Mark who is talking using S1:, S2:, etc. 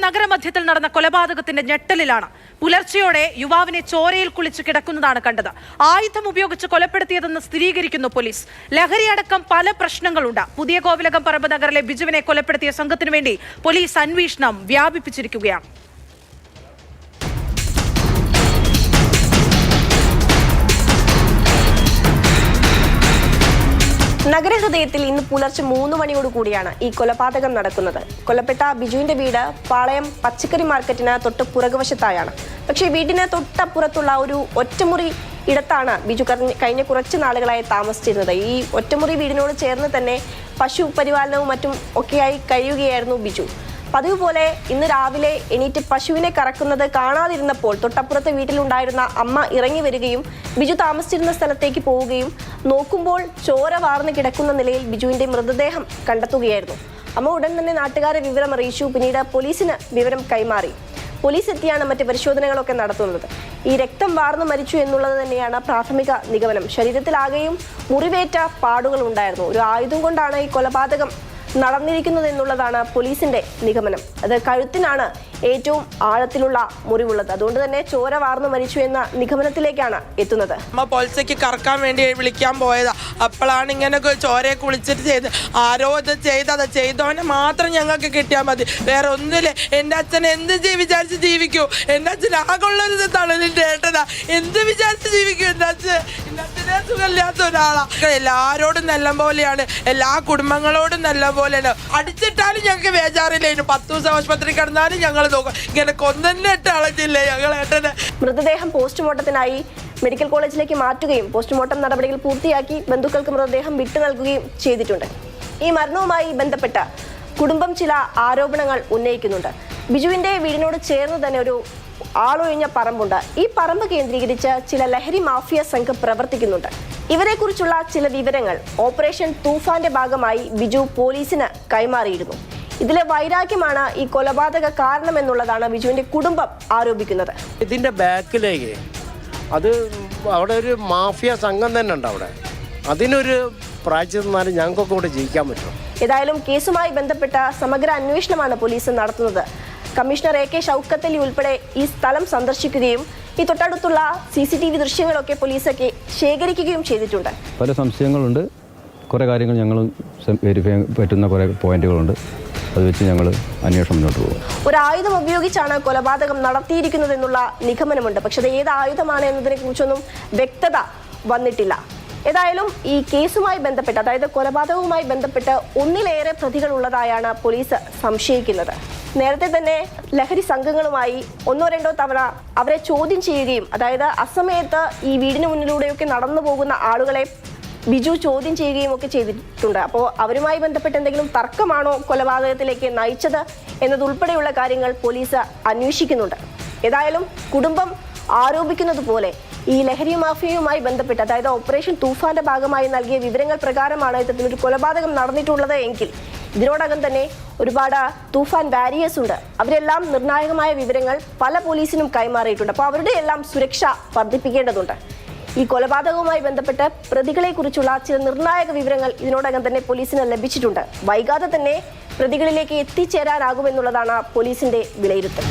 S1: നഗരമധ്യത്തിൽ നടന്ന കൊലപാതകത്തിന്റെ ഞെട്ടലിലാണ്. പുലർച്ചെയോടെ യുവാവിനെ ചോരയിൽ കുളിച്ച് കിടക്കുന്നതാണ് കണ്ടത്. ആയുധം ഉപയോഗിച്ച് കൊലപ്പെടുത്തിയതെന്ന് സ്ഥിരീകരിക്കുന്നു പോലീസ്. ലഹരിയടക്കം പല പ്രശ്നങ്ങളുണ്ട്. പുതിയ കോവിലകം പറമ്പ് നഗറിലെ ബിജുവിനെ കൊലപ്പെടുത്തിയ സംഘത്തിനു വേണ്ടി പോലീസ് അന്വേഷണം വ്യാപിപ്പിച്ചിരിക്കുകയാണ്.
S2: നഗരഹൃദയത്തിൽ ഇന്ന് പുലർച്ചെ 3 മണിയോടുകൂടിയാണ് ഈ കൊലപാതകം നടക്കുന്നത്. കൊല്ലപ്പെട്ട ബിജുവിന്റെ വീട് പാളയം പച്ചക്കറി മാർക്കറ്റിന് തൊട്ട് പുറകുവശത്തായാണ്. പക്ഷേ വീടിന് തൊട്ടപ്പുറത്തുള്ള ഒരു ഒറ്റമുറി ഇടത്താണ് ബിജു കഴിഞ്ഞ കുറച്ച് നാളുകളായി താമസിച്ചിരുന്നത്. ഈ ഒറ്റമുറി വീടിനോട് ചേർന്ന് തന്നെ പശു പരിപാലനവും മറ്റും ഒക്കെയായി കഴിയുകയായിരുന്നു ബിജു. പതിവ് പോലെ ഇന്ന് രാവിലെ എണീറ്റ് പശുവിനെ കറക്കുന്നത് കാണാതിരുന്നപ്പോൾ തൊട്ടപ്പുറത്തെ വീട്ടിലുണ്ടായിരുന്ന അമ്മ ഇറങ്ങി വരികയും ബിജു താമസിച്ചിരുന്ന സ്ഥലത്തേക്ക് പോവുകയും നോക്കുമ്പോൾ ചോര വാർന്നു കിടക്കുന്ന നിലയിൽ ബിജുവിന്റെ മൃതദേഹം കണ്ടെത്തുകയായിരുന്നു. അമ്മ ഉടൻ തന്നെ നാട്ടുകാരെ വിവരം അറിയിച്ചു. പിന്നീട് പോലീസിന് വിവരം കൈമാറി. പോലീസ് എത്തിയാണ് മറ്റ് പരിശോധനകളൊക്കെ നടത്തുന്നത്. ഈ രക്തം വാർന്നു മരിച്ചു എന്നുള്ളത് തന്നെയാണ് പ്രാഥമിക നിഗമനം. ശരീരത്തിലാകെയും മുറിവേറ്റ പാടുകൾ ഉണ്ടായിരുന്നു. ഒരു ആയുധം കൊണ്ടാണ് ഈ കൊലപാതകം നടന്നിരിക്കുന്നത് എന്നുള്ളതാണ് പോലീസിന്റെ നിഗമനം. അത് കഴുത്തിനാണ് ഏറ്റവും ആഴത്തിലുള്ള മുറിവുള്ളത്. അതുകൊണ്ട് തന്നെ ചോര വാർന്നു മരിച്ചു എന്ന നിഗമനത്തിലേക്കാണ് എത്തുന്നത്.
S3: അമ്മ പോലീസയ്ക്ക് കറക്കാൻ വേണ്ടി വിളിക്കാൻ പോയതാ. അപ്പോഴാണ് ഇങ്ങനെ ചോരയെ കുളിച്ചിട്ട് ചെയ്ത് ആരോ ഇത് ചെയ്തത്. ചെയ്തവനെ മാത്രം ഞങ്ങൾക്ക് കിട്ടിയാൽ മതി, വേറെ ഒന്നുമില്ല. എൻ്റെ അച്ഛൻ എന്ത് വിചാരിച്ച് ജീവിക്കൂ? എൻ്റെ അച്ഛൻ ആകുള്ളൊരു തണലിൻ്റെ ഏട്ടനാ. എന്ത് വിചാരിച്ച് ജീവിക്കൂ? എൻ്റെ അച്ഛനെ സുഖമില്ലാത്ത ഒരാളാ. എല്ലാരോടും നല്ല പോലെയാണ്, എല്ലാ കുടുംബങ്ങളോടും നല്ല പോലെയാണ്. അടിച്ചിട്ടാലും ഞങ്ങൾക്ക് ബേജാറില്ലായിരുന്നു. 10 ദിവസം ആശുപത്രി കിടന്നാലും ഞങ്ങൾ നോക്കാം. ഇങ്ങനെ കൊന്നിട്ട് അളച്ചില്ലേ ഞങ്ങൾ ഏട്ടനെ.
S2: മൃതദേഹം പോസ്റ്റ്മോർട്ടത്തിനായി മെഡിക്കൽ കോളേജിലേക്ക് മാറ്റുകയും പോസ്റ്റ്മോർട്ടം നടപടികൾ പൂർത്തിയാക്കി ബന്ധുക്കൾക്ക് മൃതദേഹം വിട്ടു നൽകുകയും ചെയ്തിട്ടുണ്ട്. ഈ മരണവുമായി ബന്ധപ്പെട്ട കുടുംബം ചില ആരോപണങ്ങൾ ഉന്നയിക്കുന്നുണ്ട്. ബിജുവിന്റെ വീടിനോട് ചേർന്ന് തന്നെ ഒരു ആളൊഴിഞ്ഞ പറമ്പുണ്ട്. ഈ പറമ്പ് കേന്ദ്രീകരിച്ച് ചില ലഹരി മാഫിയ സംഘം പ്രവർത്തിക്കുന്നുണ്ട്. ഇവരെക്കുറിച്ചുള്ള ചില വിവരങ്ങൾ ഓപ്പറേഷൻ തൂഫാന്റെ ഭാഗമായി ബിജു പോലീസിന് കൈമാറിയിരുന്നു. ഇതിലെ വൈരാഗ്യമാണ് ഈ കൊലപാതക കാരണമെന്നുള്ളതാണ് ബിജുവിന്റെ കുടുംബം ആരോപിക്കുന്നത്.
S4: ഇതിന്റെ ബാക്കിലേക്ക് അത് അവിടെ ഒരു മാഫിയ സംഘം തന്നെ ഉണ്ട്. അവിടെ അതിനൊരു പ്രായച്ചിരുന്നാലും ഞങ്ങൾക്കൊക്കെ ഇവിടെ ജീവിക്കാൻ പറ്റും.
S2: ഏതായാലും കേസുമായി ബന്ധപ്പെട്ട സമഗ്ര അന്വേഷണമാണ് പോലീസ് നടത്തുന്നത്. കമ്മീഷണർ AK ഷൗക്കത്ത് അലി ഉൾപ്പെടെ ഈ സ്ഥലം സന്ദർശിക്കുകയും ഈ തൊട്ടടുത്തുള്ള CCTV ദൃശ്യങ്ങളൊക്കെ പോലീസൊക്കെ ശേഖരിക്കുകയും ചെയ്തിട്ടുണ്ട്.
S5: പല സംശയങ്ങളുണ്ട്, കുറേ കാര്യങ്ങൾ ഞങ്ങൾ വെരിഫൈ പറ്റുന്ന കുറേ പോയിന്റുകളുണ്ട്. അത് വെച്ച് ഞങ്ങൾ അന്വേഷണം മുന്നോട്ട് പോകും.
S2: ഒരു ആയുധം ഉപയോഗിച്ചാണ് കൊലപാതകം നടത്തിയിരിക്കുന്നത് എന്നുള്ള നിഗമനമുണ്ട്. പക്ഷെ അത് ഏത് ആയുധമാണ് എന്നതിനെ കുറിച്ചൊന്നും വ്യക്തത വന്നിട്ടില്ല. ഏതായാലും ഈ കേസുമായി ബന്ധപ്പെട്ട്, അതായത് കൊലപാതകവുമായി ബന്ധപ്പെട്ട് ഒന്നിലേറെ പ്രതികൾ ഉള്ളതായാണ് പോലീസ് സംശയിക്കുന്നത്. നേരത്തെ തന്നെ ലഹരി സംഘങ്ങളുമായി 1-2 തവണ അവരെ ചോദ്യം ചെയ്യുകയും, അതായത് അസമയത്ത് ഈ വീടിന് മുന്നിലൂടെയൊക്കെ നടന്നു പോകുന്ന ആളുകളെ ബിജു ചോദ്യം ചെയ്യുകയും ഒക്കെ ചെയ്തിട്ടുണ്ട്. അപ്പോൾ അവരുമായി ബന്ധപ്പെട്ട് എന്തെങ്കിലും തർക്കമാണോ കൊലപാതകത്തിലേക്ക് നയിച്ചത് എന്നതുൾപ്പെടെയുള്ള കാര്യങ്ങൾ പോലീസ് അന്വേഷിക്കുന്നുണ്ട്. ഏതായാലും കുടുംബം ആരോപിക്കുന്നത് പോലെ ഈ ലഹരി മാഫിയയുമായി ബന്ധപ്പെട്ട്, അതായത് ഓപ്പറേഷൻ തൂഫാന്റെ ഭാഗമായി നൽകിയ വിവരങ്ങൾ പ്രകാരമാണ് ഇത്തരത്തിലൊരു കൊലപാതകം നടന്നിട്ടുള്ളത് എങ്കിൽ ഇതിനോടകം തന്നെ ഒരുപാട് തൂഫാൻ വാരിയേഴ്സ് ഉണ്ട്. അവരെല്ലാം നിർണായകമായ വിവരങ്ങൾ പല പോലീസിനും കൈമാറിയിട്ടുണ്ട്. അപ്പോൾ അവരുടെ എല്ലാം സുരക്ഷ വർദ്ധിപ്പിക്കേണ്ടതുണ്ട്. ഈ കൊലപാതകവുമായി ബന്ധപ്പെട്ട് പ്രതികളെ കുറിച്ചുള്ള ചില നിർണായക വിവരങ്ങൾ ഇതിനോടകം തന്നെ പോലീസിന് ലഭിച്ചിട്ടുണ്ട്. വൈകാതെ തന്നെ പ്രതികളിലേക്ക് എത്തിച്ചേരാനാകുമെന്നുള്ളതാണ് പോലീസിന്റെ വിലയിരുത്തൽ.